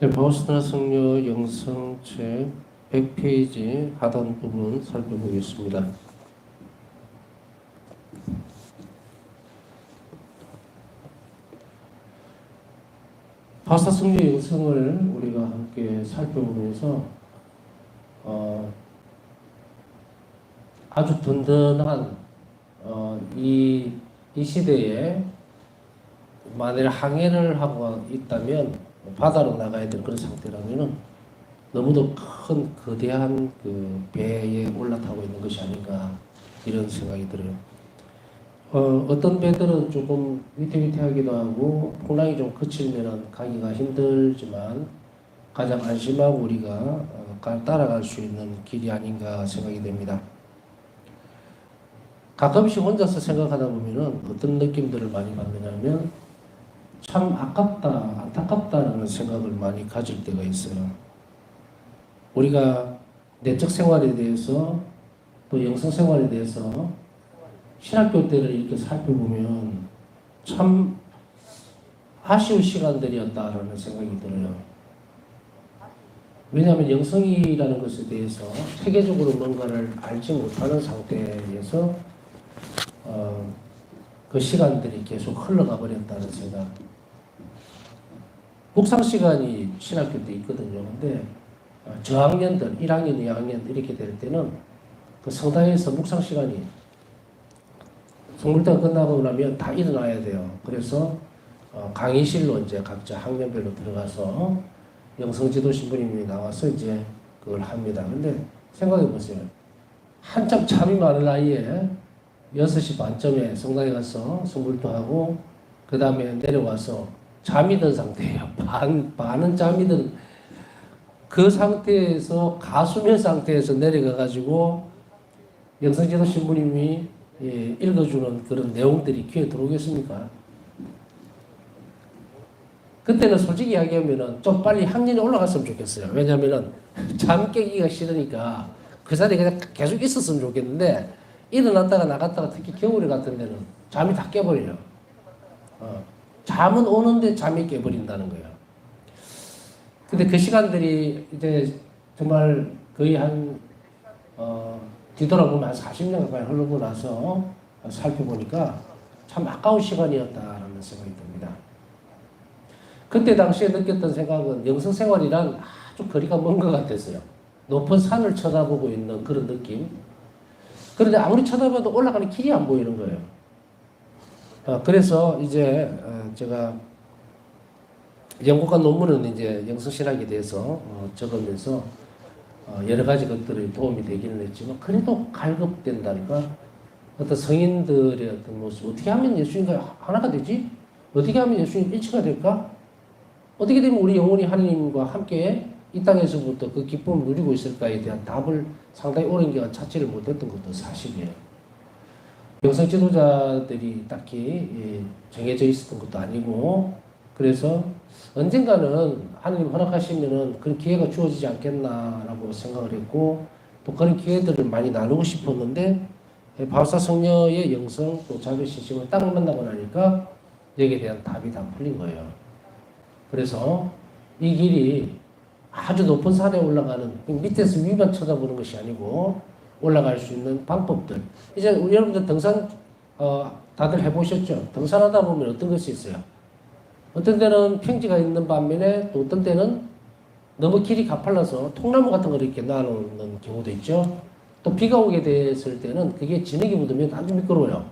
네, 바우스나 성녀 영성책 100페이지 하단 부분 살펴보겠습니다. 바우스나 성녀 영성을 우리가 함께 살펴보면서 아주 든든한 이 시대에 만일 항해를 하고 있다면 바다로 나가야 될 그런 상태라면은 너무도 큰 거대한 그 배에 올라타고 있는 것이 아닌가 이런 생각이 들어요. 어떤 배들은 조금 위태위태하기도 하고 풍랑이 좀 그치면은 가기가 힘들지만 가장 안심하고 우리가 따라갈 수 있는 길이 아닌가 생각이 됩니다. 가끔씩 혼자서 생각하다 보면은 어떤 느낌들을 많이 받느냐면 참 아깝다, 안타깝다라는 생각을 많이 가질 때가 있어요. 우리가 내적 생활에 대해서 또 영성 생활에 대해서 신학교 때를 이렇게 살펴보면 참 아쉬운 시간들이었다라는 생각이 들어요. 왜냐하면 영성이라는 것에 대해서 체계적으로 뭔가를 알지 못하는 상태에서 그 시간들이 계속 흘러가 버렸다는 생각. 묵상 시간이 신학교 때 있거든요. 근데 저학년들, 1학년, 2학년 이렇게 될 때는 그 성당에서 묵상 시간이 성물대가 끝나고 나면 다 일어나야 돼요. 그래서 강의실로 이제 각자 학년별로 들어가서 영성지도 신부님이 나와서 이제 그걸 합니다. 근데 생각해 보세요. 한참 잠이 많은 나이에 6시 반쯤에 성당에 가서 성물도 하고 그 다음에 내려와서 잠이 든 상태예요. 반은 잠이 든 그 상태에서 가수면 상태에서 내려가가지고 영성지도 신부님이 읽어주는 그런 내용들이 귀에 들어오겠습니까? 그때는 솔직히 이야기하면은 좀 빨리 학년이 올라갔으면 좋겠어요. 왜냐면은 잠 깨기가 싫으니까 그 자리에 그냥 계속 있었으면 좋겠는데 일어났다가 나갔다가 특히 겨울에 같은 데는 잠이 다 깨버려요. 잠은 오는데 잠이 깨버린다는 거예요. 근데 그 시간들이 이제 정말 거의 뒤돌아보면 한 40년 가까이 흐르고 나서 살펴보니까 참 아까운 시간이었다라는 생각이 듭니다. 그때 당시에 느꼈던 생각은 영성생활이란 아주 거리가 먼 것 같았어요. 높은 산을 쳐다보고 있는 그런 느낌. 그런데 아무리 쳐다봐도 올라가는 길이 안 보이는 거예요. 그래서 이제 제가 연구관 논문은 이제 영성신학에 대해서 적으면서 여러 가지 것들이 도움이 되기는 했지만 그래도 갈급된다니까 어떤 성인들의 어떤 모습 어떻게 하면 예수님과 하나가 되지? 어떻게 하면 예수님 일치가 될까? 어떻게 되면 우리 영혼이 하나님과 함께 이 땅에서부터 그 기쁨을 누리고 있을까에 대한 답을 상당히 오랜 기간 찾지를 못했던 것도 사실이에요. 영성 지도자들이 딱히 정해져 있었던 것도 아니고 그래서 언젠가는 하나님 허락하시면은 그런 기회가 주어지지 않겠나라고 생각을 했고 또 그런 기회들을 많이 나누고 싶었는데 바우사 성녀의 영성 또 자기 신심을 딱 만나고 나니까 여기에 대한 답이 다 풀린 거예요. 그래서 이 길이 아주 높은 산에 올라가는 밑에서 위만 쳐다보는 것이 아니고 올라갈 수 있는 방법들. 이제 우리 여러분들 등산 다들 해보셨죠? 등산하다 보면 어떤 것이 있어요? 어떤 때는 평지가 있는 반면에 또 어떤 때는 너무 길이 가팔라서 통나무 같은 걸 이렇게 놔놓는 경우도 있죠. 또 비가 오게 됐을 때는 그게 진흙이 묻으면 아주 미끄러워요.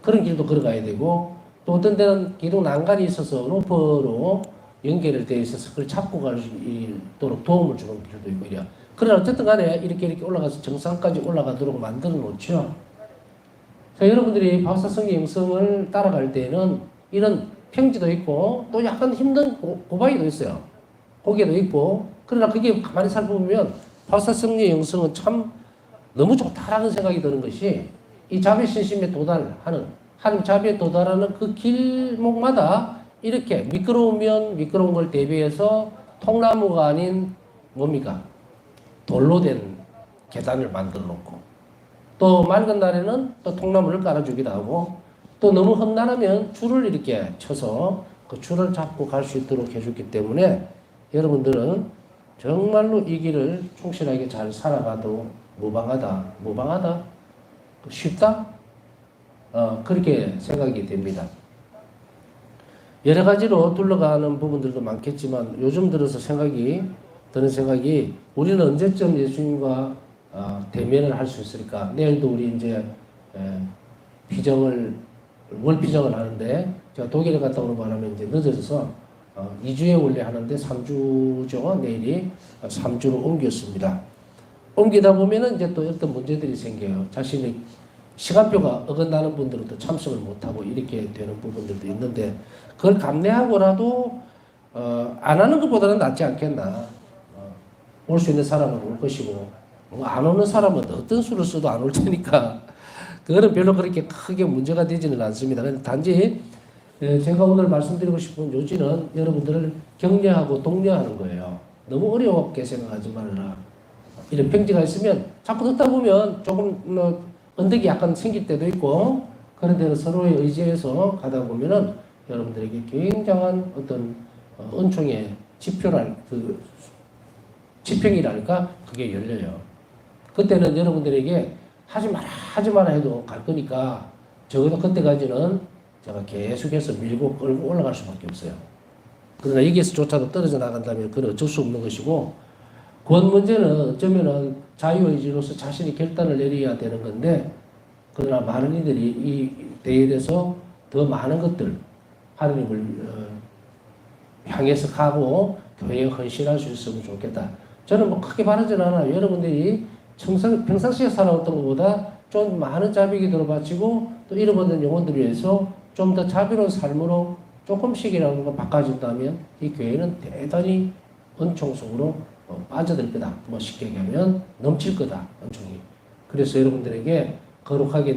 그런 길도 걸어가야 되고 또 어떤 때는 기둥 난간이 있어서 로프로 연결을 되어 있어서 그걸 잡고 갈 수 있도록 도움을 주는 길도 있고 이래요. 그러나 어쨌든 간에 이렇게 올라가서 정상까지 올라가도록 만들어 놓죠. 자, 여러분들이 바우사성의 영성을 따라갈 때는 이런 평지도 있고 또 약간 힘든 고바위도 있어요. 고개도 있고 그러나 그게 가만히 살펴보면 바우사성의 영성은 참 너무 좋다라는 생각이 드는 것이 이 자비 신심에 도달하는 하나님 자비에 도달하는 그 길목마다 이렇게 미끄러우면 미끄러운 걸 대비해서 통나무가 아닌 뭡니까? 돌로 된 계단을 만들어 놓고 또 맑은 날에는 또 통나무를 깔아주기도 하고 또 너무 험난하면 줄을 이렇게 쳐서 그 줄을 잡고 갈 수 있도록 해줬기 때문에 여러분들은 정말로 이 길을 충실하게 잘 살아가도 무방하다? 쉽다? 그렇게 생각이 됩니다. 여러 가지로 둘러가는 부분들도 많겠지만 요즘 들어서 드는 생각이 우리는 언제쯤 예수님과 대면을 할 수 있을까? 내일도 우리 이제 월피정을 하는데 제가 독일에 갔다 오는 바람에 이제 늦어져서 2주에 원래 하는데 3주죠. 내일이 3주로 옮겼습니다. 옮기다 보면은 이제 또 어떤 문제들이 생겨요. 자신이 시간표가 어긋나는 분들은 또 참석을 못하고 이렇게 되는 부분들도 있는데 그걸 감내하고라도 안 하는 것보다는 낫지 않겠나. 올 수 있는 사람은 올 것이고 안 오는 사람은 어떤 수를 써도 안 올 테니까 그거는 별로 그렇게 크게 문제가 되지는 않습니다. 단지 제가 오늘 말씀드리고 싶은 요지는 여러분들을 격려하고 독려하는 거예요. 너무 어렵게 생각하지 말아라. 이런 평지가 있으면 자꾸 듣다 보면 조금 언덕이 약간 생길 때도 있고 그런데 서로의 의지에서 가다 보면은 여러분들에게 굉장한 어떤 은총의 지평이랄까 그게 열려요. 그때는 여러분들에게 하지 마라 해도 갈 거니까 적어도 그때까지는 제가 계속해서 밀고 끌고 올라갈 수밖에 없어요. 그러나 여기에서조차도 떨어져 나간다면 그건 어쩔 수 없는 것이고 그건 문제는 어쩌면은 자유의지로서 자신이 결단을 내려야 되는 건데 그러나 많은 이들이 이 대회에서 더 많은 것들 하느님을 향해서 가고 교회에 헌신할 수 있으면 좋겠다. 저는 뭐 크게 바라진 않아요. 여러분들이 평상시에 살아왔던 것보다 좀 많은 자비기 들어바치고 또 잃어버린 영혼들을 위해서 좀 더 자비로운 삶으로 조금씩이라는 거 바꿔준다면 이 교회는 대단히 은총 속으로 빠져들 거다. 뭐 쉽게 얘기하면 넘칠 거다. 은총이. 그래서 여러분들에게 거룩하게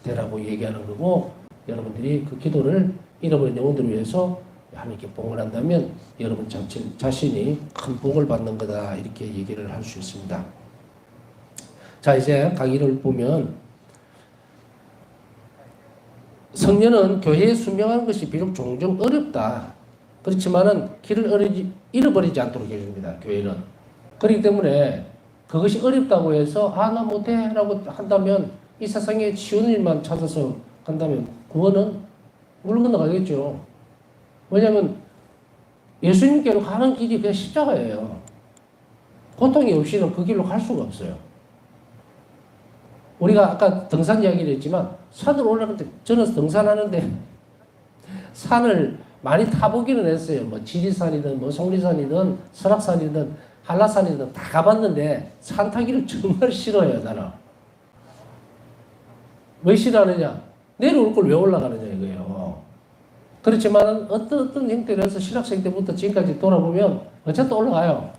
되라고 얘기하는 거고 여러분들이 그 기도를 잃어버린 영혼들을 위해서 하나님께 봉헌한다면 여러분 자신이 큰 복을 받는 거다. 이렇게 얘기를 할 수 있습니다. 자, 이제 강의를 보면 성년은 교회에 순명하는 것이 비록 종종 어렵다. 그렇지만은 길을 잃어버리지 않도록 해줍니다. 교회는. 그렇기 때문에 그것이 어렵다고 해서 나 못해 라고 한다면 이 세상에 쉬운 일만 찾아서 간다면 구원은 물 건너가겠죠. 왜냐하면 예수님께로 가는 길이 그냥 십자가예요. 고통이 없이는 그 길로 갈 수가 없어요. 우리가 아까 등산 이야기를 했지만 산을 올라가는데 저는 등산하는데 산을 많이 타보기는 했어요. 뭐 지리산이든 뭐 속리산이든 설악산이든 한라산이든 다 가봤는데 산 타기를 정말 싫어해요. 나는. 왜 싫어하느냐? 내려올 걸 왜 올라가느냐 이거예요. 그렇지만 어떤 형태로 해서 신학생 때부터 지금까지 돌아보면 어쨌든 올라가요.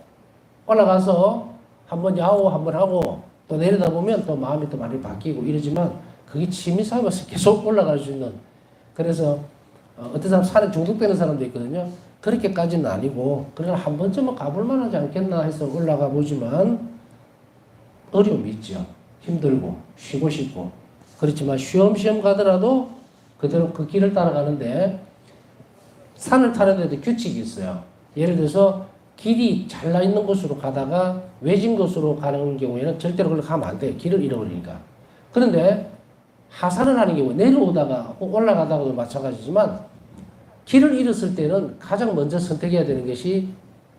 올라가서 한번 야호 한번 하고 또 내려다 보면 또 마음이 또 많이 바뀌고 이러지만 그게 취미 삼아서 계속 올라갈 수 있는 그래서 어떤 사람 산에 중독되는 사람도 있거든요. 그렇게까지는 아니고 그러나 한 번쯤은 가볼 만하지 않겠나 해서 올라가 보지만 어려움이 있죠. 힘들고 쉬고 싶고 그렇지만 쉬엄쉬엄 가더라도 그대로 그 길을 따라가는데 산을 타는 데도 규칙이 있어요. 예를 들어서 길이 잘나 있는 곳으로 가다가 외진 곳으로 가는 경우에는 절대로 그걸 가면 안 돼. 길을 잃어버리니까. 그런데 하산을 하는 경우에 내려오다가 올라가다가도 마찬가지지만 길을 잃었을 때는 가장 먼저 선택해야 되는 것이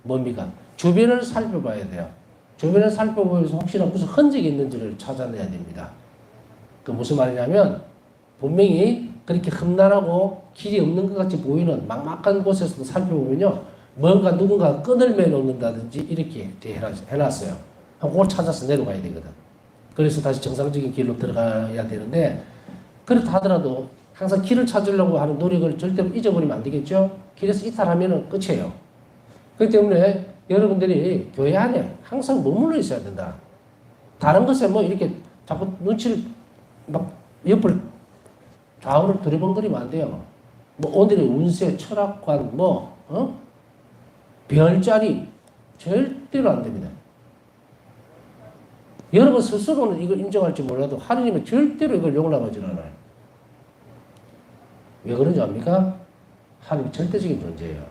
뭡니까? 주변을 살펴봐야 돼요. 주변을 살펴보면서 혹시나 무슨 흔적이 있는지를 찾아내야 됩니다. 그 무슨 말이냐면 분명히 그렇게 험난하고 길이 없는 것 같이 보이는 막막한 곳에서도 살펴보면요. 뭔가 누군가 끈을 매놓는다든지 이렇게 해놨어요. 그걸 찾아서 내려가야 되거든. 그래서 다시 정상적인 길로 들어가야 되는데 그렇다 하더라도 항상 길을 찾으려고 하는 노력을 절대로 잊어버리면 안 되겠죠. 길에서 이탈하면 끝이에요. 그렇기 때문에 여러분들이 교회 안에 항상 머물러 있어야 된다. 다른 것에 뭐 이렇게 자꾸 눈치를 막 옆을 좌우를 두리번거리면 안 돼요. 뭐 오늘의 운세, 철학관, 별자리 절대로 안 됩니다. 여러분 스스로는 이걸 인정할지 몰라도 하느님은 절대로 이걸 용납하지 않아요. 왜 그런지 압니까? 하느님이 절대적인 존재예요.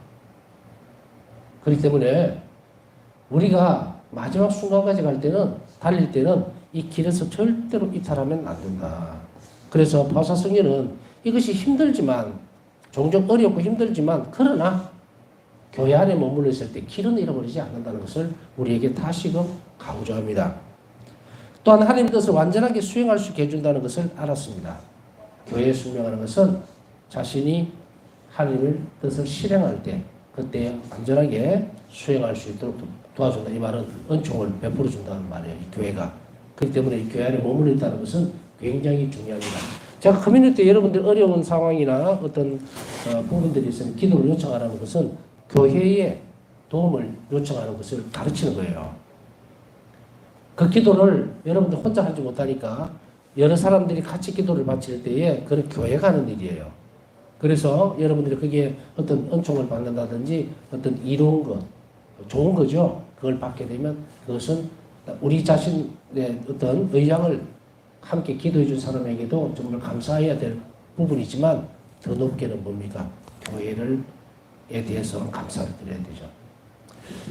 그렇기 때문에 우리가 마지막 순간까지 갈 때는, 달릴 때는 이 길에서 절대로 이탈하면 안 된다. 그래서 바사성리는 이것이 힘들지만, 종종 어렵고 힘들지만, 그러나 교회 안에 머물러 있을 때 길은 잃어버리지 않는다는 것을 우리에게 다시금 강조합니다. 또한 하나님의 뜻을 완전하게 수행할 수 있게 해준다는 것을 알았습니다. 교회의 숙명하는 것은 자신이 하나님의 뜻을 실행할 때 그때 완전하게 수행할 수 있도록 도와준다. 이 말은 은총을 베풀어 준다는 말이에요. 이 교회가. 그렇기 때문에 이 교회 안에 머물러 있다는 것은 굉장히 중요합니다. 제가 커뮤니티 때 여러분들 어려운 상황이나 어떤 부분들이 있으면 기도를 요청하라는 것은 교회에 도움을 요청하는 것을 가르치는 거예요. 그 기도를 여러분들 혼자 하지 못하니까 여러 사람들이 같이 기도를 바칠 때에 그런 교회가 하는 일이에요. 그래서 여러분들이 거기에 어떤 은총을 받는다든지 어떤 이로운 것, 좋은 거죠. 그걸 받게 되면 그것은 우리 자신의 어떤 의향을 함께 기도해 준 사람에게도 정말 감사해야 될 부분이지만 더 높게는 뭡니까? 교회에 대해서 감사를 드려야 되죠.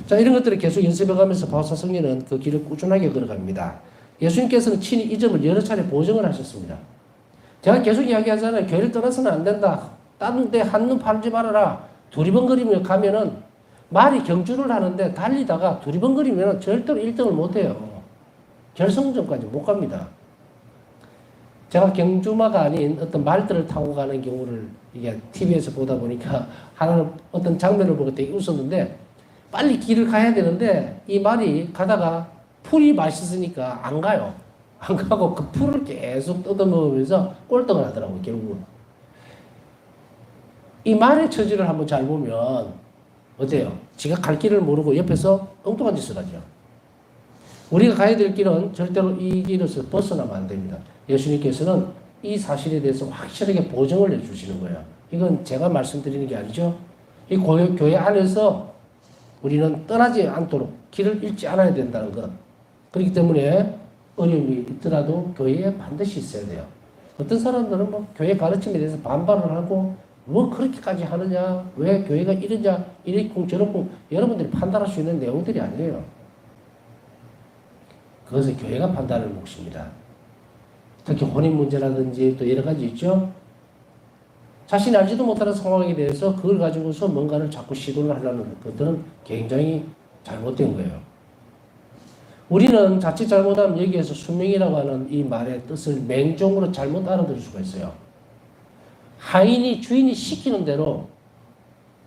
자, 이런 것들을 계속 연습해 가면서 바사성리는 그 길을 꾸준하게 걸어갑니다. 예수님께서는 친히 이 점을 여러 차례 보증을 하셨습니다. 제가 계속 이야기하잖아요. 교회를 떠나서는 안 된다. 다른 데 한눈 팔지 말아라. 두리번거리며 가면은 말이 경주를 하는데 달리다가 두리번거리면 절대로 1등을 못해요. 결승점까지 못 갑니다. 제가 경주마가 아닌 어떤 말들을 타고 가는 경우를 이게 TV에서 보다 보니까 하나는 어떤 장면을 보고 되게 웃었는데 빨리 길을 가야 되는데 이 말이 가다가 풀이 맛있으니까 안 가요. 안 가고 그 풀을 계속 뜯어먹으면서 꼴등을 하더라고요, 결국은. 이 말의 처지를 한번 잘 보면 어때요? 지가 갈 길을 모르고 옆에서 엉뚱한 짓을 하죠. 우리가 가야 될 길은 절대로 이 길에서 벗어나면 안 됩니다. 예수님께서는 이 사실에 대해서 확실하게 보증을 해주시는 거예요. 이건 제가 말씀드리는 게 아니죠. 이 교회 안에서 우리는 떠나지 않도록 길을 잃지 않아야 된다는 것. 그렇기 때문에 어려움이 있더라도 교회에 반드시 있어야 돼요. 어떤 사람들은 뭐 교회 가르침에 대해서 반발을 하고 뭐 그렇게까지 하느냐, 왜 교회가 이러냐, 이랬고 저랬고 여러분들이 판단할 수 있는 내용들이 아니에요. 그것은 교회가 판단할 몫입니다. 특히 혼인 문제라든지 또 여러 가지 있죠. 자신이 알지도 못하는 상황에 대해서 그걸 가지고서 뭔가를 자꾸 시도를 하려는 것들은 굉장히 잘못된 거예요. 우리는 자칫 잘못하면 여기에서 순명이라고 하는 이 말의 뜻을 맹종으로 잘못 알아들을 수가 있어요. 하인이 주인이 시키는 대로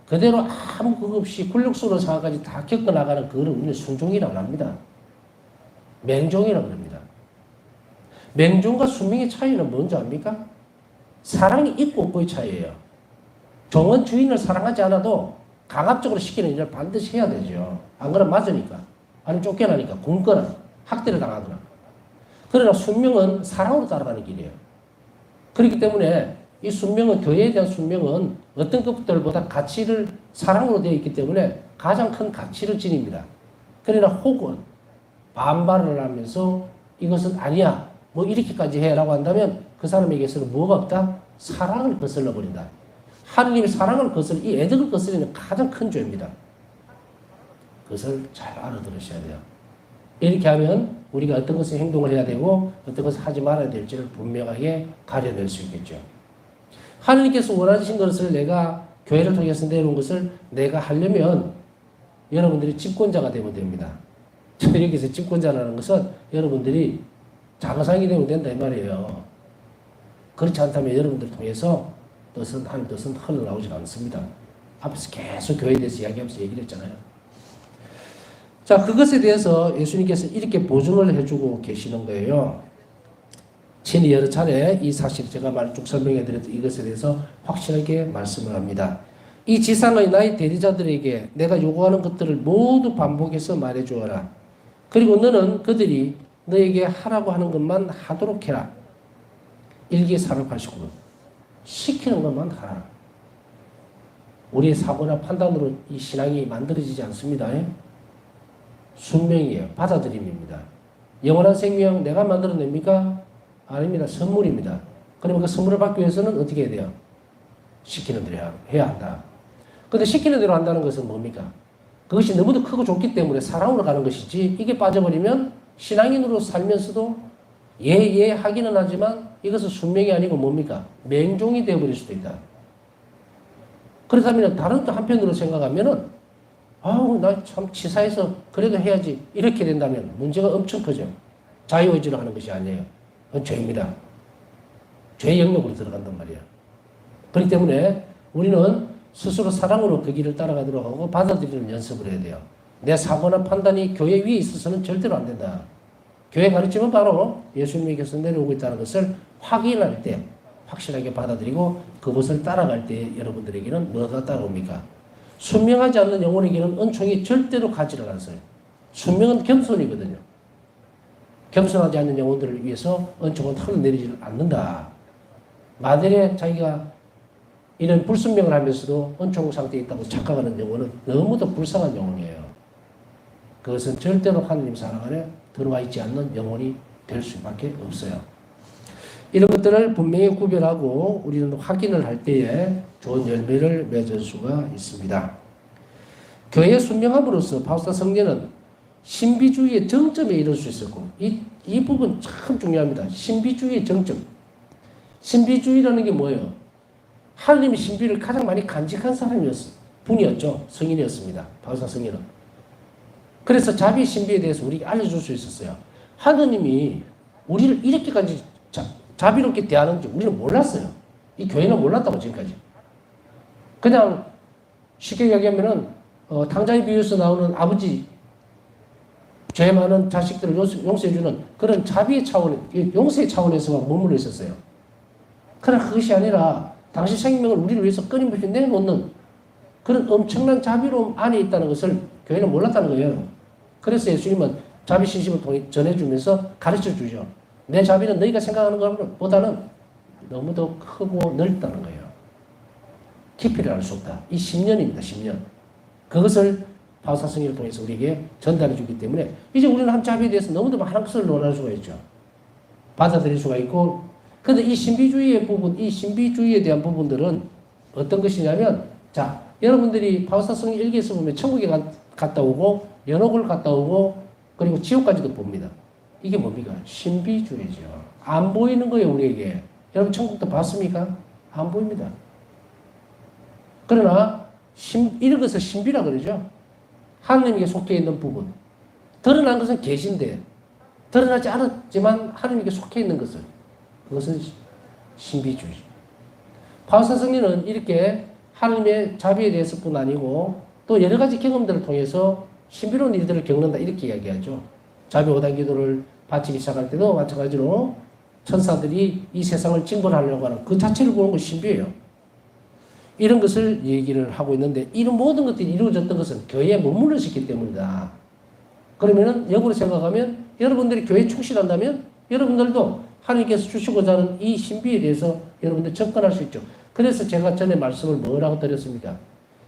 그대로 아무 그거 없이 굴욕스러운 상황까지 다 겪어나가는 그거를 우리는 순종이라고 합니다. 맹종이라고 합니다. 맹종과 순명의 차이는 뭔지 압니까? 사랑이 있고 없고의 차이예요. 종은 주인을 사랑하지 않아도 강압적으로 시키는 일을 반드시 해야 되죠. 안 그러면 맞으니까. 아니면 쫓겨나니까. 굶거나 학대를 당하거나. 그러나 순명은 사랑으로 따라가는 길이에요. 그렇기 때문에 이 순명은, 교회에 대한 순명은 어떤 것들보다 가치를 사랑으로 되어 있기 때문에 가장 큰 가치를 지닙니다. 그러나 혹은 반발을 하면서 이것은 아니야, 뭐 이렇게까지 해라고 한다면 그 사람에게서는 뭐가 없다? 사랑을 거슬러 버린다. 하느님의 사랑을 거슬러, 이 애덕을 거슬리는 가장 큰 죄입니다. 그것을 잘 알아들으셔야 돼요. 이렇게 하면 우리가 어떤 것을 행동을 해야 되고 어떤 것을 하지 말아야 될지를 분명하게 가려낼 수 있겠죠. 하느님께서 원하신 것을 내가 교회를 통해서 내놓은 것을 내가 하려면 여러분들이 집권자가 되면 됩니다. 여기서 집권자라는 것은 여러분들이 장사장이 되면 된다 이 말이에요. 그렇지 않다면 여러분들을 통해서 하는 뜻은 흘러나오지 않습니다. 앞에서 계속 교회에 대해서 이야기하면서 얘기를 했잖아요. 자, 그것에 대해서 예수님께서 이렇게 보증을 해주고 계시는 거예요. 친히 여러 차례 이 사실 제가 쭉 설명해 드렸던 이것에 대해서 확실하게 말씀을 합니다. 이 지상의 나의 대리자들에게 내가 요구하는 것들을 모두 반복해서 말해 주어라. 그리고 너는 그들이 너에게 하라고 하는 것만 하도록 해라. 일기 489번. 시키는 것만 하라. 우리의 사고나 판단으로 이 신앙이 만들어지지 않습니다. 순명이에요. 받아들임입니다. 영원한 생명 내가 만들어냅니까? 아닙니다. 선물입니다. 그러면 그 선물을 받기 위해서는 어떻게 해야 돼요? 시키는 대로 해야 한다. 근데 시키는 대로 한다는 것은 뭡니까? 그것이 너무도 크고 좋기 때문에 사랑으로 가는 것이지 이게 빠져버리면 신앙인으로 살면서도 예 하기는 하지만 이것은 순명이 아니고 뭡니까? 맹종이 되어버릴 수도 있다. 그렇다면 다른 또 한편으로 생각하면은 아우 나 참 치사해서 그래도 해야지 이렇게 된다면 문제가 엄청 커져. 자유의지로 하는 것이 아니에요. 그건 죄입니다. 죄 영역으로 들어간단 말이에요. 그렇기 때문에 우리는 스스로 사랑으로 그 길을 따라가도록 하고 받아들이는 연습을 해야 돼요. 내 사고나 판단이 교회 위에 있어서는 절대로 안 된다. 교회 가르침은 바로 예수님께서 내려오고 있다는 것을 확인할 때 확실하게 받아들이고 그것을 따라갈 때 여러분들에게는 뭐가 따라옵니까? 순명하지 않는 영혼에게는 은총이 절대로 가지를 않았어요. 순명은 겸손이거든요. 겸손하지 않는 영혼들을 위해서 은총은 흘러내리지 않는다. 만일에 자기가 이런 불순명을 하면서도 은총 상태에 있다고 착각하는 영혼은 너무도 불쌍한 영혼이에요. 그것은 절대로 하느님 사랑 안에 들어와 있지 않는 영혼이 될 수밖에 없어요. 이런 것들을 분명히 구별하고 우리는 확인을 할 때에 좋은 열매를 맺을 수가 있습니다. 교회의 순명함으로써 바울사 성령은 신비주의의 정점에 이를 수 있었고 이 부분 참 중요합니다. 신비주의의 정점. 신비주의라는 게 뭐예요? 하나님의 신비를 가장 많이 간직한 분이었죠. 성인이었습니다. 바울사 성인은. 그래서 자비의 신비에 대해서 우리에게 알려줄 수 있었어요. 하나님이 우리를 이렇게까지 자비롭게 대하는지 우리는 몰랐어요. 이 교회는 몰랐다고 지금까지. 그냥 쉽게 얘기하면은 당자의 비유에서 나오는 아버지 죄 많은 자식들을 용서해주는 그런 자비의 차원, 용서의 차원에서만 머물러 있었어요. 그러나 그것이 아니라 당시 생명을 우리를 위해서 끊임없이 내놓는 그런 엄청난 자비로움 안에 있다는 것을 교회는 몰랐다는 거예요. 그래서 예수님은 자비 신심을 통해 전해주면서 가르쳐 주죠. 내 자비는 너희가 생각하는 것보다는 너무 더 크고 넓다는 거예요. 깊이를 알 수 없다. 이 10년입니다. 10년. 그것을 바울사 성경을 통해서 우리에게 전달해 주기 때문에 이제 우리는 한 자비에 대해서 너무도 많은 것을 논할 수가 있죠. 받아들일 수가 있고, 그런데 이 신비주의의 부분, 이 신비주의에 대한 부분들은 어떤 것이냐면, 자, 여러분들이 바울사 성경 일기에서 보면 천국에 갔다 오고 연옥을 갔다 오고 그리고 지옥까지도 봅니다. 이게 뭡니까? 신비주의죠. 안 보이는 거예요, 우리에게. 여러분 천국도 봤습니까? 안 보입니다. 그러나 이런 것을 신비라 그러죠. 하나님에게 속해 있는 부분. 드러난 것은 계신데 드러나지 않았지만 하나님에게 속해 있는 것을, 그것은 신비주의죠. 바울사 성령은 이렇게 하나님의 자비에 대해서뿐 아니고 또 여러 가지 경험들을 통해서 신비로운 일들을 겪는다 이렇게 이야기하죠. 자비 5단 기도를 바치기 시작할 때도 마찬가지로 천사들이 이 세상을 징벌하려고 하는 그 자체를 보는 것이 신비예요. 이런 것을 얘기를 하고 있는데 이런 모든 것들이 이루어졌던 것은 교회에 머물러 있기 때문이다. 그러면은 역으로 생각하면 여러분들이 교회에 충실한다면 여러분들도 하나님께서 주시고자 하는 이 신비에 대해서 여러분들 접근할 수 있죠. 그래서 제가 전에 말씀을 뭐라고 드렸습니까?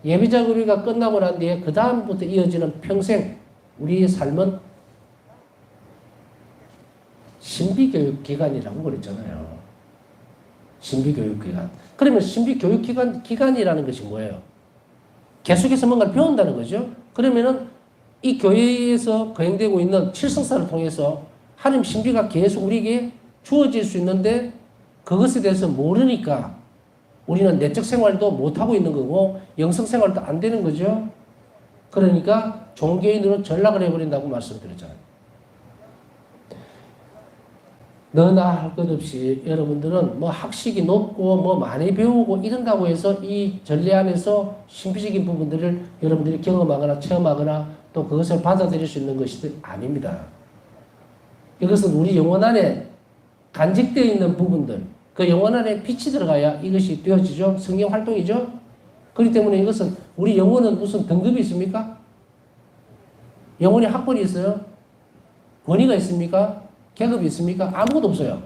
예비자 우리가 끝나고 난 뒤에 그 다음부터 이어지는 평생 우리의 삶은 신비교육기관이라고 그랬잖아요. 신비교육기관. 그러면 신비교육기관이라는 것이 뭐예요? 계속해서 뭔가를 배운다는 거죠. 그러면은 이 교회에서 거행되고 있는 칠성사를 통해서 하나님 신비가 계속 우리에게 주어질 수 있는데 그것에 대해서 모르니까 우리는 내적 생활도 못하고 있는 거고 영성 생활도 안 되는 거죠. 그러니까 종교인으로 전락을 해버린다고 말씀드렸잖아요. 너나 할 것 없이 여러분들은 뭐 학식이 높고 뭐 많이 배우고 이런다고 해서 이 전례 안에서 신비적인 부분들을 여러분들이 경험하거나 체험하거나 또 그것을 받아들일 수 있는 것이 아닙니다. 이것은 우리 영혼 안에 간직되어 있는 부분들, 그 영혼 안에 빛이 들어가야 이것이 되어지죠. 성경 활동이죠. 그렇기 때문에 이것은 우리 영혼은 무슨 등급이 있습니까? 영혼의 학벌이 있어요? 권위가 있습니까? 계급이 있습니까? 아무것도 없어요.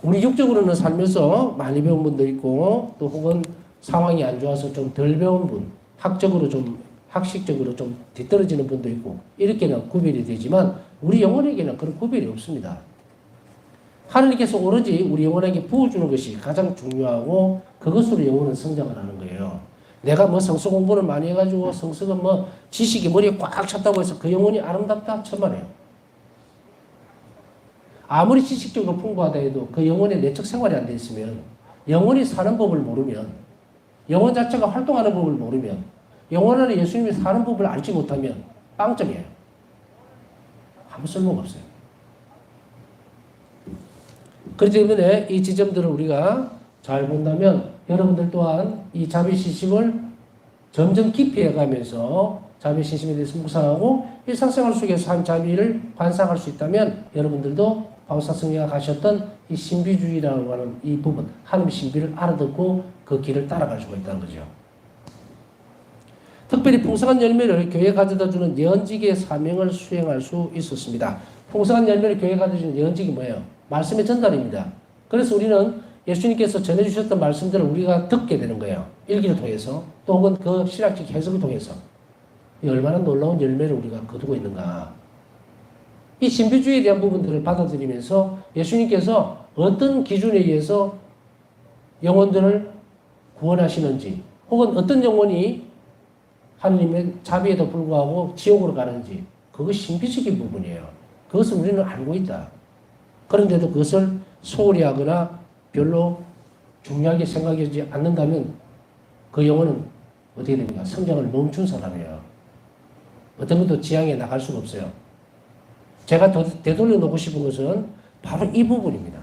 우리 육적으로는 살면서 많이 배운 분도 있고 또 혹은 상황이 안 좋아서 좀 덜 배운 분, 학식적으로 좀 뒤떨어지는 분도 있고 이렇게는 구별이 되지만 우리 영혼에게는 그런 구별이 없습니다. 하나님께서 오로지 우리 영혼에게 부어주는 것이 가장 중요하고 그것으로 영혼은 성장을 하는 거예요. 내가 뭐 성서 공부를 많이 해가지고 성서가 뭐 지식이 머리에 꽉 찼다고 해서 그 영혼이 아름답다? 천만에요. 아무리 지식적으로 풍부하다 해도 그 영혼의 내적 생활이 안 돼 있으면, 영혼이 사는 법을 모르면, 영혼 자체가 활동하는 법을 모르면, 영혼 안에 예수님이 사는 법을 알지 못하면 빵점이에요. 아무 쓸모가 없어요. 그렇기 때문에 이 지점들을 우리가 잘 본다면 여러분들 또한 이 자비신심을 점점 깊이 해가면서 자비신심에 대해서 묵상하고 일상생활 속에서 한 자비를 관상할 수 있다면 여러분들도 바울사 성령가 가셨던 이 신비주의라고 하는 이 부분, 하나님의 신비를 알아듣고 그 길을 따라갈 수가 있다는 거죠. 특별히 풍성한 열매를 교회에 가져다주는 예언직의 사명을 수행할 수 있었습니다. 풍성한 열매를 교회에 가져다주는 예언직이 뭐예요? 말씀의 전달입니다. 그래서 우리는 예수님께서 전해주셨던 말씀들을 우리가 듣게 되는 거예요. 일기를 통해서, 또 혹은 그 신학적 해석을 통해서. 얼마나 놀라운 열매를 우리가 거두고 있는가. 이 신비주의에 대한 부분들을 받아들이면서 예수님께서 어떤 기준에 의해서 영혼들을 구원하시는지, 혹은 어떤 영혼이 하느님의 자비에도 불구하고 지옥으로 가는지, 그것이 신비적인 부분이에요. 그것을 우리는 알고 있다. 그런데도 그것을 소홀히 하거나 별로 중요하게 생각하지 않는다면 그 영혼은 어떻게 됩니까? 성장을 멈춘 사람이에요. 어떤 것도 지향해 나갈 수가 없어요. 제가 되돌려 놓고 싶은 것은 바로 이 부분입니다.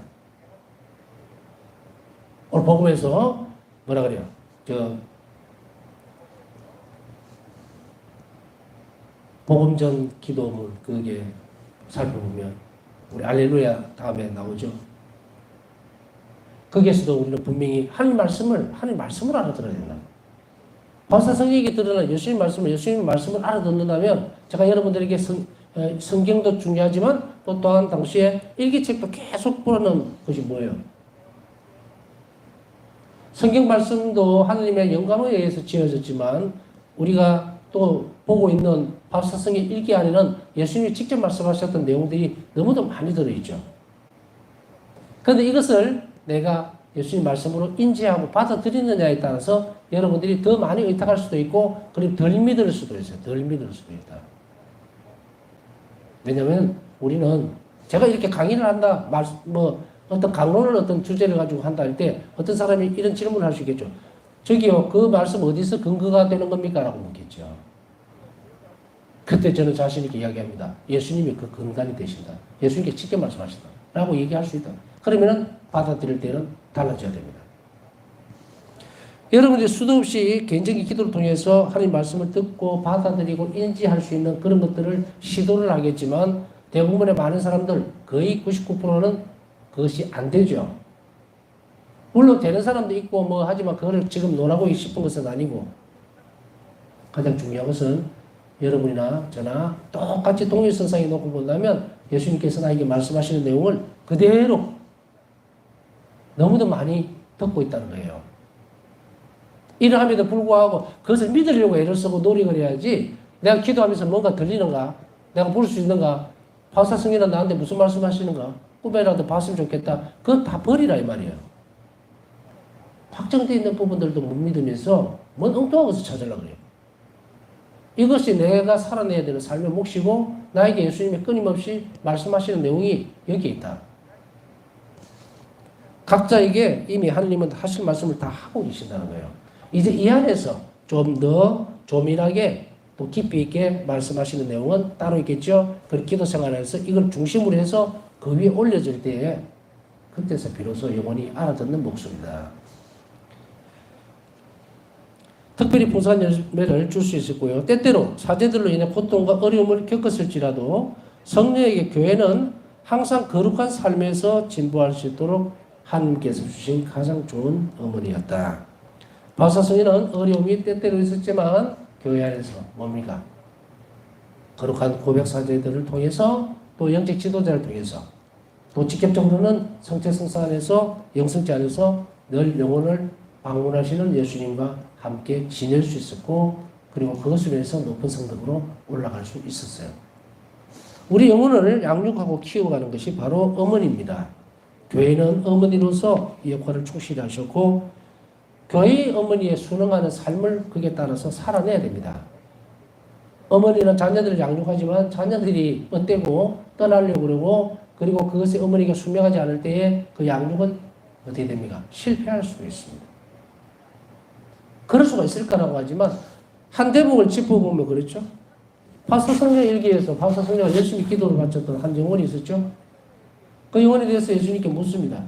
오늘 복음에서 뭐라 그래요? 복음 전 기도문 그게 살펴보면 우리 알렐루야 다음에 나오죠. 거기에서도 우리는 분명히 하나님 말씀을 알아들어야 된다. 바울사 성경에 드러난 예수님 말씀을 알아듣는다면 제가 여러분들에게 성경도 중요하지만 또 또한 당시에 일기책도 계속 풀어놓은 것이 뭐예요? 성경 말씀도 하나님의 영감에 의해서 지어졌지만 우리가 또 보고 있는 바울사 성경 일기 안에는 예수님이 직접 말씀하셨던 내용들이 너무도 많이 들어있죠. 그런데 이것을 내가 예수님 말씀으로 인지하고 받아들이느냐에 따라서 여러분들이 더 많이 의탁할 수도 있고 그리고 덜 믿을 수도 있어요. 덜 믿을 수도 있다. 왜냐하면 우리는 제가 이렇게 강의를 한다, 어떤 강론을 어떤 주제를 가지고 한다 할 때 어떤 사람이 이런 질문을 할 수 있겠죠. 저기요, 그 말씀 어디서 근거가 되는 겁니까? 라고 묻겠죠. 그때 저는 자신 있게 이야기합니다. 예수님이 그 근간이 되신다. 예수님께 직접 말씀하신다. 라고 얘기할 수 있다. 그러면은 받아들일 때는 달라져야 됩니다. 여러분들이 수도 없이 개인적인 기도를 통해서 하나님 말씀을 듣고 받아들이고 인지할 수 있는 그런 것들을 시도를 하겠지만 대부분의 많은 사람들 거의 99%는 그것이 안 되죠. 물론 되는 사람도 있고 뭐 하지만 그걸 지금 논하고 싶은 것은 아니고 가장 중요한 것은 여러분이나 저나 똑같이 동일선상에 놓고 본다면 예수님께서 나에게 말씀하시는 내용을 그대로 너무도 많이 듣고 있다는 거예요. 이러함에도 불구하고 그것을 믿으려고 애를 쓰고 노력을 해야지 내가 기도하면서 뭔가 들리는가? 내가 볼 수 있는가? 바울사 성경은 나한테 무슨 말씀하시는가? 꿈에라도 봤으면 좋겠다. 그건 다 버리라 이 말이에요. 확정되어 있는 부분들도 못 믿으면서 뭔 엉뚱한 것을 찾으려고 그래요. 이것이 내가 살아내야 되는 삶의 몫이고 나에게 예수님이 끊임없이 말씀하시는 내용이 여기에 있다. 각자에게 이미 하느님은 하실 말씀을 다 하고 계신다는 거예요. 이제 이 안에서 좀 더 조밀하게 또 깊이 있게 말씀하시는 내용은 따로 있겠죠. 그 기도 생활에서 이걸 중심으로 해서 그 위에 올려질 때에 그때서 비로소 영혼이 알아듣는 목소리다. 특별히 풍성한 열매를 줄 수 있었고요. 때때로 사제들로 인해 고통과 어려움을 겪었을지라도 성령에게 교회는 항상 거룩한 삶에서 진보할 수 있도록 하나님께서 주신 가장 좋은 어머니였다. 바울사 성령은 어려움이 때때로 있었지만 교회 안에서 뭡니까? 거룩한 고백 사제들을 통해서 또 영적 지도자를 통해서 또 직접적으로는 성체성사 안에서 영성체 안에서 늘 영혼을 방문하시는 예수님과 함께 지낼 수 있었고 그리고 그것을 위해서 높은 성덕으로 올라갈 수 있었어요. 우리 영혼을 양육하고 키워가는 것이 바로 어머니입니다. 교회는 어머니로서 이 역할을 충실히 하셨고 교회의 어머니의 순응하는 삶을 그에 따라서 살아내야 됩니다. 어머니는 자녀들을 양육하지만 자녀들이 뻗대고 떠나려고 그러고 그리고 그것에 어머니가 순명하지 않을 때에 그 양육은 어떻게 됩니까? 실패할 수도 있습니다. 그럴 수가 있을까라고 하지만 한 대목을 짚어보면 그렇죠. 파스성령 일기에서 파스성령을 열심히 기도를 바쳤던 한 영혼이 있었죠. 그 영혼에 대해서 예수님께 묻습니다.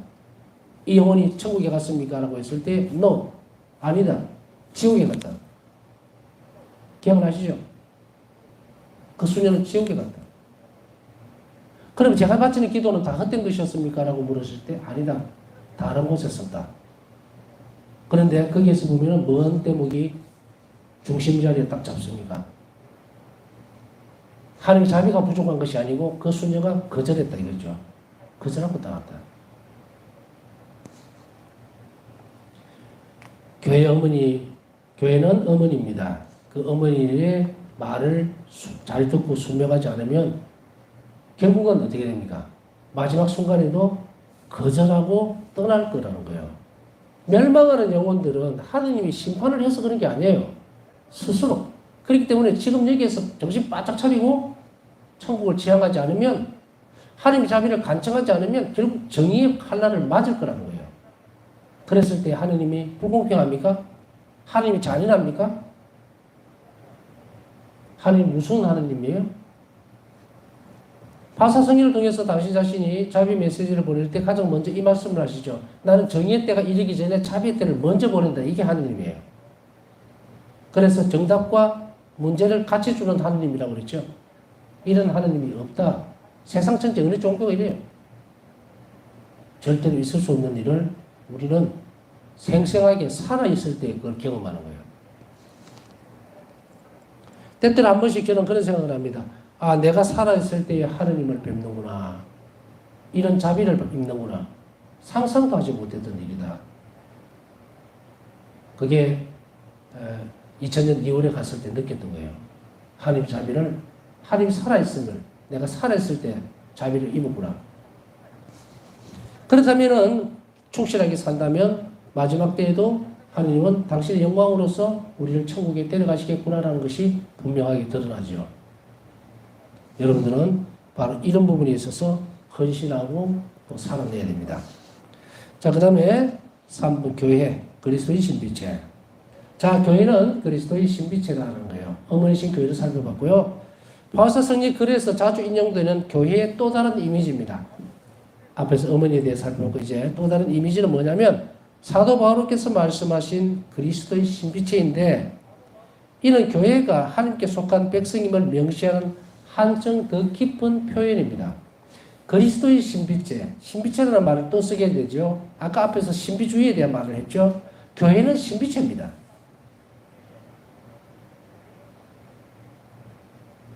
이 영혼이 천국에 갔습니까? 라고 했을 때 No, 아니다. 지옥에 갔다. 기억나시죠? 그 수녀는 지옥에 갔다. 그럼 제가 바치는 기도는 다 헛된 것이었습니까? 라고 물었을 때 아니다. 다른 곳에 썼다. 그런데 거기에서 보면 뭔 대목이 중심 자리에 딱 잡습니까? 하나님의 자비가 부족한 것이 아니고 그 수녀가 거절했다 이거죠. 거절하고 나갔다. 교회 어머니, 교회는 어머니입니다. 그 어머니의 말을 잘 듣고 순명하지 않으면 결국은 어떻게 됩니까? 마지막 순간에도 거절하고 떠날 거라는 거예요. 멸망하는 영혼들은 하느님이 심판을 해서 그런 게 아니에요. 스스로. 그렇기 때문에 지금 여기에서 정신 바짝 차리고 천국을 지향하지 않으면 하나님의 자비를 간청하지 않으면 결국 정의의 칼날을 맞을 거라는 거예요. 그랬을 때 하느님이 불공평합니까? 하느님이 잔인합니까? 하느님 무슨 하느님이에요? 바사성인을 통해서 당신 자신이 자비 메시지를 보낼 때 가장 먼저 이 말씀을 하시죠. 나는 정의의 때가 이르기 전에 자비의 때를 먼저 보낸다. 이게 하느님이에요. 그래서 정답과 문제를 같이 주는 하느님이라고 그랬죠. 이런 하느님이 없다. 세상 전체 어느 종교가 이래요. 절대로 있을 수 없는 일을 우리는 생생하게 살아있을 때 그걸 경험하는 거예요. 때때로 한 번씩 저는 그런 생각을 합니다. 아, 내가 살아있을 때에 하느님을 뵙는구나. 이런 자비를 입는구나. 상상도 하지 못했던 일이다. 그게 2000년 2월에 갔을 때 느꼈던 거예요. 하나님 자비를, 하나님 살아있음을, 내가 살아있을 때 자비를 입었구나. 그렇다면 충실하게 산다면 마지막 때에도 하나님은 당신의 영광으로서 우리를 천국에 데려가시겠구나라는 것이 분명하게 드러나죠. 여러분들은 바로 이런 부분에 있어서 헌신하고 살아내야 됩니다. 자, 그 다음에 3번 교회, 그리스도의 신비체. 자, 교회는 그리스도의 신비체라는 거예요. 어머니신 교회를 살펴봤고요. 바울사 성리 글에서 자주 인용되는 교회의 또 다른 이미지입니다. 앞에서 어머니에 대해 살펴보고 이제 또 다른 이미지는 뭐냐면 사도 바울께서 말씀하신 그리스도의 신비체인데 이는 교회가 하나님께 속한 백성임을 명시하는 한층 더 깊은 표현입니다. 그리스도의 신비체, 신비체라는 말을 또 쓰게 되죠. 아까 앞에서 신비주의에 대한 말을 했죠. 교회는 신비체입니다.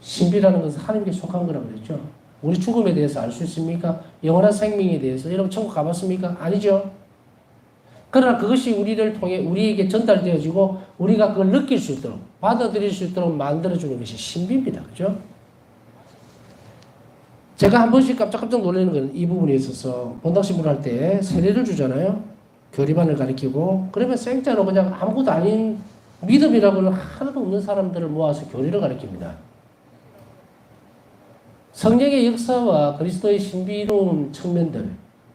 신비라는 것은 하나님께 속한 거라고 그랬죠. 우리 죽음에 대해서 알 수 있습니까? 영원한 생명에 대해서. 여러분 천국 가봤습니까? 아니죠. 그러나 그것이 우리를 통해 우리에게 전달되어지고 우리가 그걸 느낄 수 있도록 받아들일 수 있도록 만들어주는 것이 신비입니다. 그죠? 제가 한 번씩 깜짝깜짝 놀라는 건 이 부분에 있어서 본당신문 할 때 세례를 주잖아요. 교리반을 가르치고 그러면 생짜로 그냥 아무것도 아닌 믿음이라고는 하나도 없는 사람들을 모아서 교리를 가르칩니다. 성령의 역사와 그리스도의 신비로운 측면들,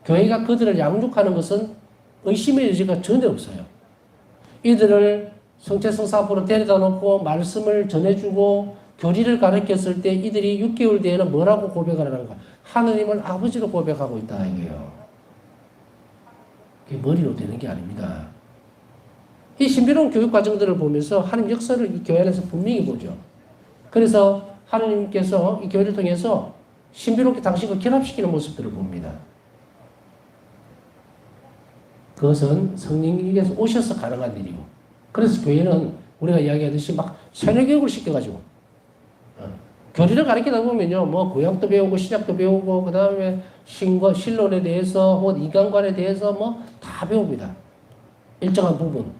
교회가 그들을 양육하는 것은 의심의 여지가 전혀 없어요. 이들을 성체성사 앞으로 데려다 놓고 말씀을 전해주고 교리를 가르쳤을 때 이들이 6개월 뒤에는 뭐라고 고백을 하는가? 하느님을 아버지로 고백하고 있다 이거예요. 그게 머리로 되는 게 아닙니다. 이 신비로운 교육 과정들을 보면서 하나님 역사를 이 교회 안에서 분명히 보죠. 그래서 하나님께서 이 교회를 통해서 신비롭게 당신과 결합시키는 모습들을 봅니다. 그것은 성령님께서 오셔서 가능한 일이고 그래서 교회는 우리가 이야기하듯이 막 세뇌교육을 시켜가지고 교리를 가르치다 보면요 뭐 구약도 배우고 신약도 배우고 그 다음에 신과 신론에 대해서 혹은 인간관에 대해서 뭐 다 배웁니다. 일정한 부분.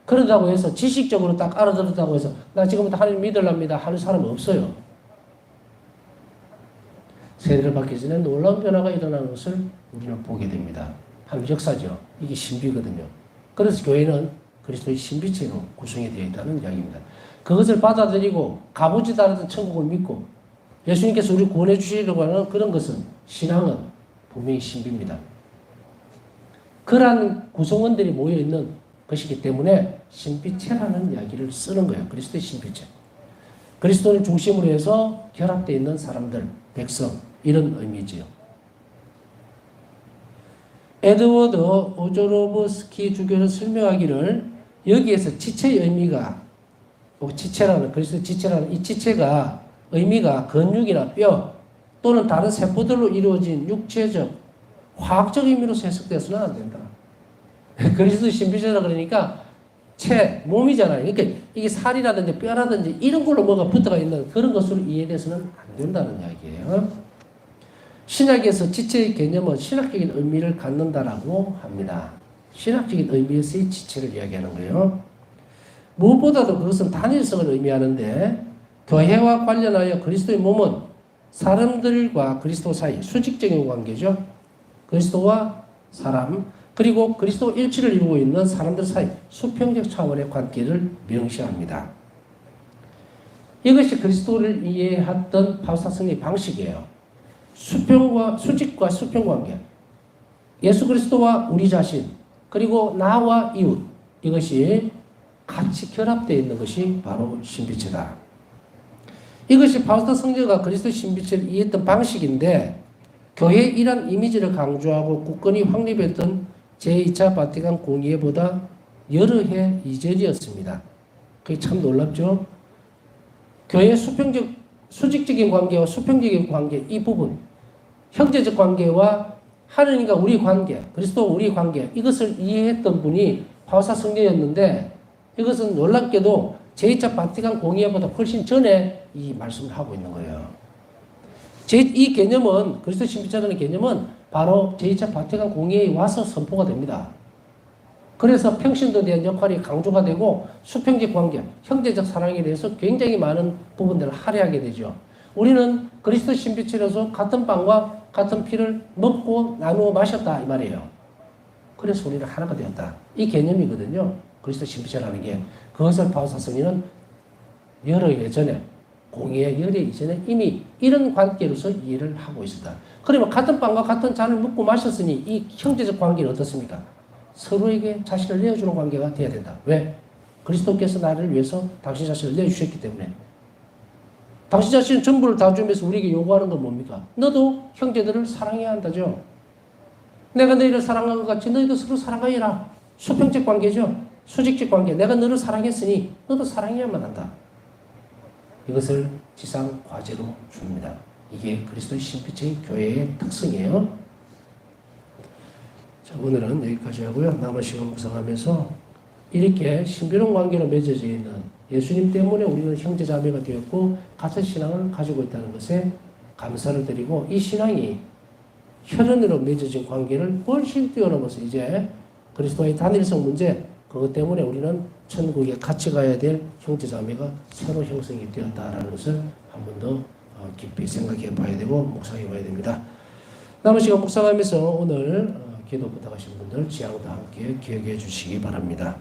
그러다고 해서 지식적으로 딱 알아들었다고 해서 나 지금부터 하나님 믿으랍니다 하는 사람은 없어요. 세례를 받기 전에 놀라운 변화가 일어나는 것을 우리는 보게 됩니다. 하나님 역사죠. 이게 신비거든요. 그래서 교회는 그리스도의 신비체로 구성이 되어 있다는 이야기입니다. 그것을 받아들이고 가보지도 않았던 천국을 믿고 예수님께서 우리 구원해 주시려고 하는 그런 것은 신앙은 분명히 신비입니다. 그러한 구성원들이 모여있는 것이기 때문에 신비체라는 이야기를 쓰는 거예요. 그리스도의 신비체. 그리스도를 중심으로 해서 결합되어 있는 사람들, 백성, 이런 의미지요. 에드워드 오조로브스키 주교는 설명하기를 여기에서 지체의 의미가 지체라는 그리스도 지체라는 이 지체가 의미가 근육이나 뼈 또는 다른 세포들로 이루어진 육체적 화학적 의미로서 해석되어서는 안 된다. 그리스도 신비체라 그러니까 몸이잖아요. 그러니까 이게 살이라든지 뼈라든지 이런 걸로 뭐가 붙어가 있는 그런 것으로 이해돼서는 안 된다는 이야기예요. 신약에서 지체의 개념은 신학적인 의미를 갖는다라고 합니다. 신학적인 의미에서의 지체를 이야기하는 거예요. 무엇보다도 그것은 단일성을 의미하는데 교회와 관련하여 그리스도의 몸은 사람들과 그리스도 사이 수직적인 관계죠. 그리스도와 사람 그리고 그리스도 일치를 이루고 있는 사람들 사이 수평적 차원의 관계를 명시합니다. 이것이 그리스도를 이해했던 바울사성의 방식이에요. 수직과 수평 관계. 예수 그리스도와 우리 자신 그리고 나와 이웃 이것이 같이 결합되어 있는 것이 바로 신비체다. 이것이 바울사 성자가 그리스도 신비체를 이해했던 방식인데 교회의 이러한 이미지를 강조하고 굳건히 확립했던 제2차 바티칸 공의회보다 여러 해 이전이었습니다. 그게 참 놀랍죠? 교회의 수직적인 관계와 수평적인 관계 이 부분 형제적 관계와 하느님과 우리 관계 그리스도와 우리 관계 이것을 이해했던 분이 바울사 성자였는데 이것은 놀랍게도 제2차 바티칸 공의회보다 훨씬 전에 이 말씀을 하고 있는 거예요. 이 개념은 그리스도 신비체라는 개념은 바로 제2차 바티칸 공의회에 와서 선포가 됩니다. 그래서 평신도에 대한 역할이 강조가 되고 수평적 관계, 형제적 사랑에 대해서 굉장히 많은 부분들을 할애하게 되죠. 우리는 그리스도 신비체로서 같은 빵과 같은 피를 먹고 나누어 마셨다 이 말이에요. 그래서 우리는 하나가 되었다. 이 개념이거든요. 그리스도 신비체라는 게. 그것을 바울사 성인은 여러 예전에 공의회 열애 이전에 이미 이런 관계로서 이해를 하고 있었다. 그러면 같은 빵과 같은 잔을 먹고 마셨으니 이 형제적 관계는 어떻습니까? 서로에게 자신을 내어주는 관계가 되어야 된다. 왜? 그리스도께서 나를 위해서 당신 자신을 내어주셨기 때문에. 당신 자신은 전부를 다 주면서 우리에게 요구하는 건 뭡니까? 너도 형제들을 사랑해야 한다죠. 내가 너희를 사랑한 것 같이 너희도 서로 사랑하여라. 수평적 관계죠. 수직적 관계. 내가 너를 사랑했으니 너도 사랑해야만 한다. 이것을 지상 과제로 줍니다. 이게 그리스도의 신비체의 교회의 특성이에요. 자, 오늘은 여기까지 하고요. 남은 시간 묵상하면서 이렇게 신비로운 관계로 맺어져 있는 예수님 때문에 우리는 형제자매가 되었고 같은 신앙을 가지고 있다는 것에 감사를 드리고 이 신앙이 혈연으로 맺어진 관계를 훨씬 뛰어넘어서 이제 그리스도의 단일성 문제 그것 때문에 우리는 천국에 같이 가야 될 형제자매가 새로 형성이 되었다라는 것을 한 번 더 깊이 생각해 봐야 되고 묵상해 봐야 됩니다. 남은 시간 묵상하면서 오늘 기도 부탁하신 분들 지향도 함께 기억해 주시기 바랍니다.